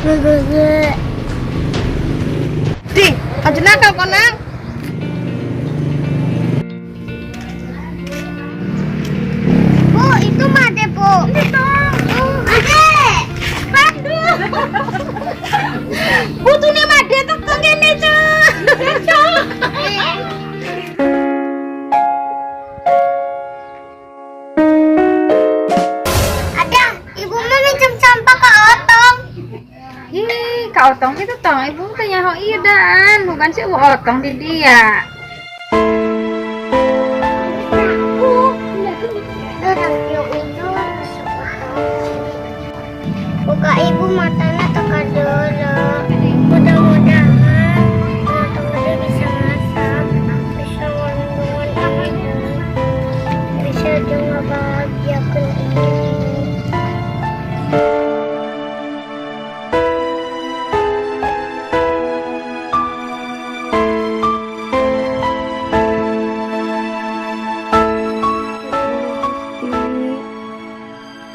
Di, aja nakal kau nang. Bu, itu Made, Bu. Itu. Made. Pandu. Butune Made teko kene, Cuk. Ada, Ibu mau minjem sampah ke Otong. Kak Otong itu tong, ibu tanya ho iya dan bukan si Otong di dia. Buka Ibu matanya tekan dulu. Mudah-mudahan teman-teman bisa masak, bisa ngomong tangannya, bisa juga bahagiakan ibu.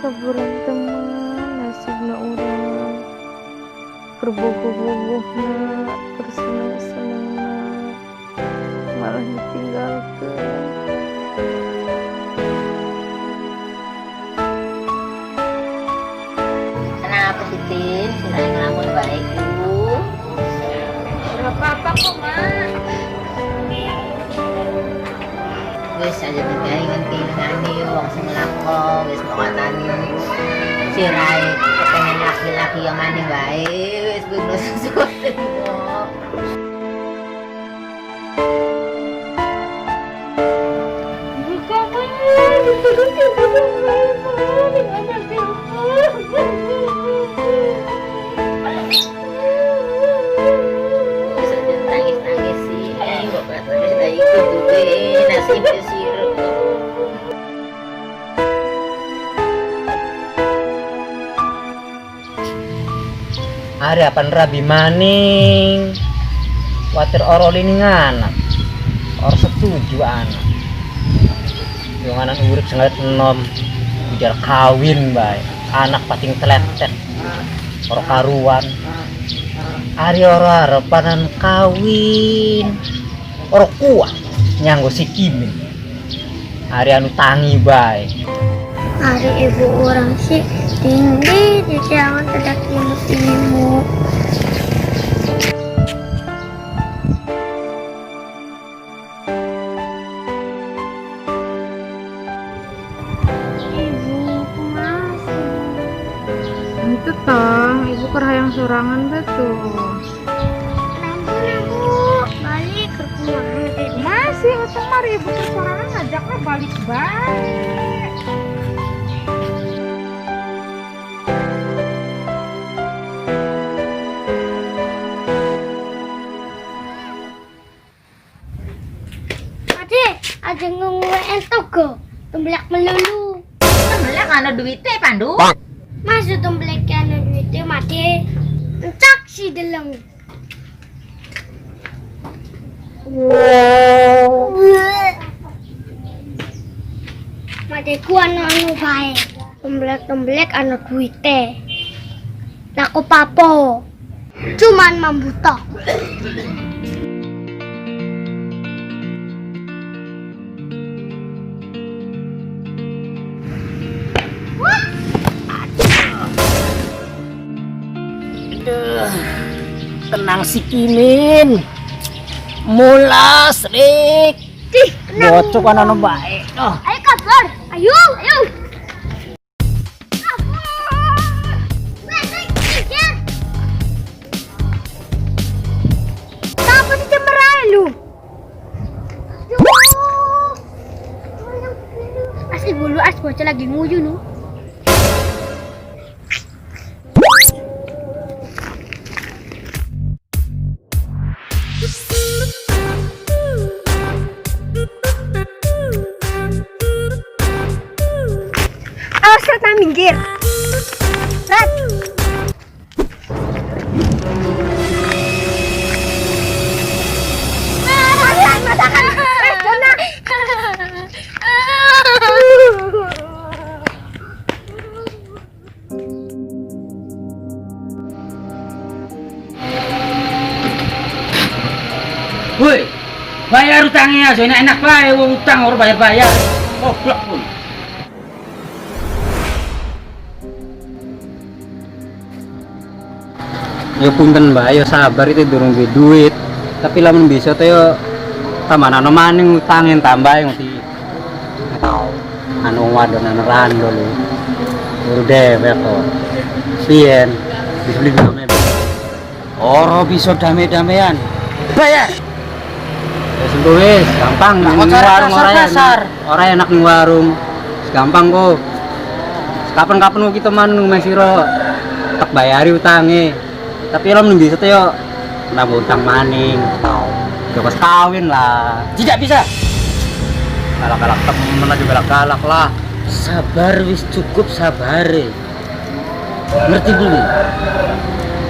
Kaburan teman nasibna urang berbogoh-bogohna bersenang-senangna malah ditinggalkeun. Kenapa sih Tin? Sinaing ngelamun baik Bu. Gak apa-apa kok, Mak. Wis aja digawe ngentinani wong sing nglako wis mokatani. Si Rai kepengen laki-laki yang maning wae wis kudu sesuatu. Bisa nangis-nangis sih. Bapak nangis dari kudu nasib siro. Hari apan rabi maning watir oro liningan or setuju anak yung anak urip sengalit enom ujar kawin bay anak pating teletek oro karuan hari oro harapanan kawin oro kuat nyanggo si Kimin hari anu tangi bay. Hari ibu orang sih tinggi di jangan tidak ilmu. Ibu masih. Itu tong, ibu kerhayang sorangan betul. Nampun balik ke rumah. Masih utang mari ibu sorangan ngajaknya balik baik. Ada ngomongin toko, tumblak melulu. Temblek ana duitnya Pandu. Masuk tumblak yang duitnya mati. Encak si deleng. Mati ku anu bae. Tumblak anu duitnya. Laku papo. Cuman mambutok. Tenang si Kimin mulas Rik bocok kan anu baik oh. Ayo kabur, ayo. Kenapa sih cemberang lu? Asli bulu bocah lagi nguyu lu. Awas Rat, minggir. Rat. Masakan. bayar utangnya, so enak bae wong utang ora bayar-bayar. Goblok pun. Ya punten Mbak, ya sabar itu durung duwe duit. Tapi lamun bisa teh yo tambahan maning utangin tambah ngerti. Anu wadon anu rando lho. Uru dewek kok. Sien dibeli damai. Ora bisa damai-damaian. Bayar. Ya sembuh wis, gampang Nah, ning kok warung kasar-kasar? ora enak ning warung. Gampang kok. Kapan-kapan kita manung mesiro tak bayari utange. Tapi lamun bisa teh yo nambah utang maning. Yo pas kawin lah. Tidak bisa. Galak-galak temen aja galak-galak lah. Sabar wis cukup sabare. Ngerti belum?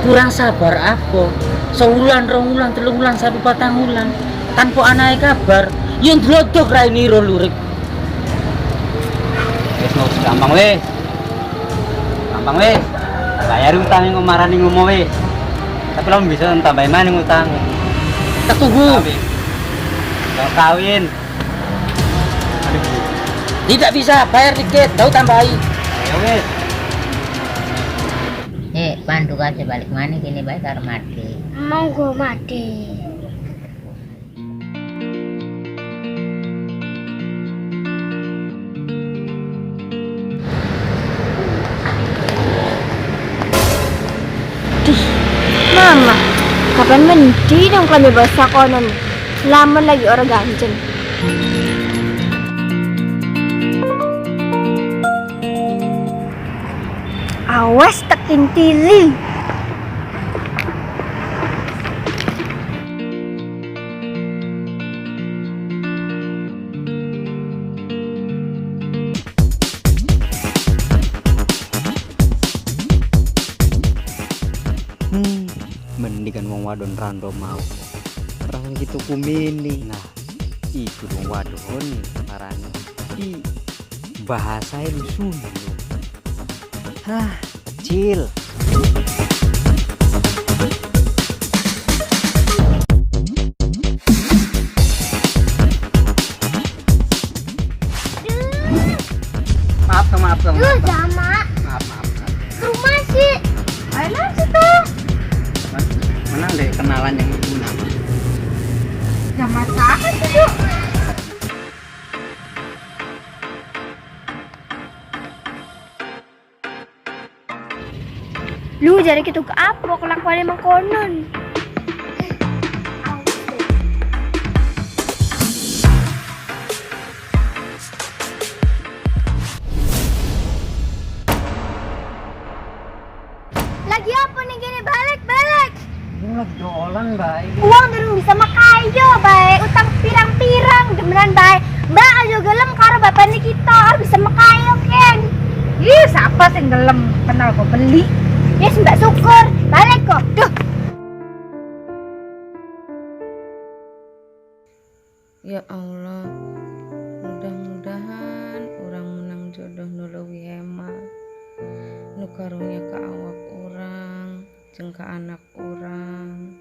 Kurang sabar apa? Sewulan, rong wulan, telung wulan, sampai patang wulan tanpa anake kabar. Yang glodok ra ini ro lurik. Wis gampang wis. Gampang wis. Bayar utang yang marani ngomo wis. Tapi lamun bisa tambahin maning utang. Tak tunggu. Kalau kawin. Tidak bisa, bayar dikit, tahu tambahi. Ya wis. Pandu aja balik mana kini baik karo mati. Monggo mati. Mama, kapan mandi dong kami bahasa konon? Laman lagi orang ganjen. Awas tekin tili. Mendingan wong wadon rando mau. Orang gitu kumini. Nah, itu wong wadon parane. Di bahasa lusun. Hah, kecil. Maaf dong. Duh, Jama. Maaf. Rumah sih. Ayo situ. Mana deh kenalan yang ibu nama? Jam masakan sih, Duk? Lu jadi kita ke apa kelakuan emang konon. Lagi apa nih gini balik? Ini lagi dolan, Mbak. Uang durung bisa makayo bae, utang pirang-pirang demenan bae. Mbak aja gelem karo bapaknya kita harus bisa makayo Ken. Ih, siapa sih gelem kenal kok beli? Yes Mbak syukur, balik kok. Duh. Ya Allah, mudah-mudahan orang menang jodoh nulawi hema nu karunya ka awak orang jeung ka anak orang.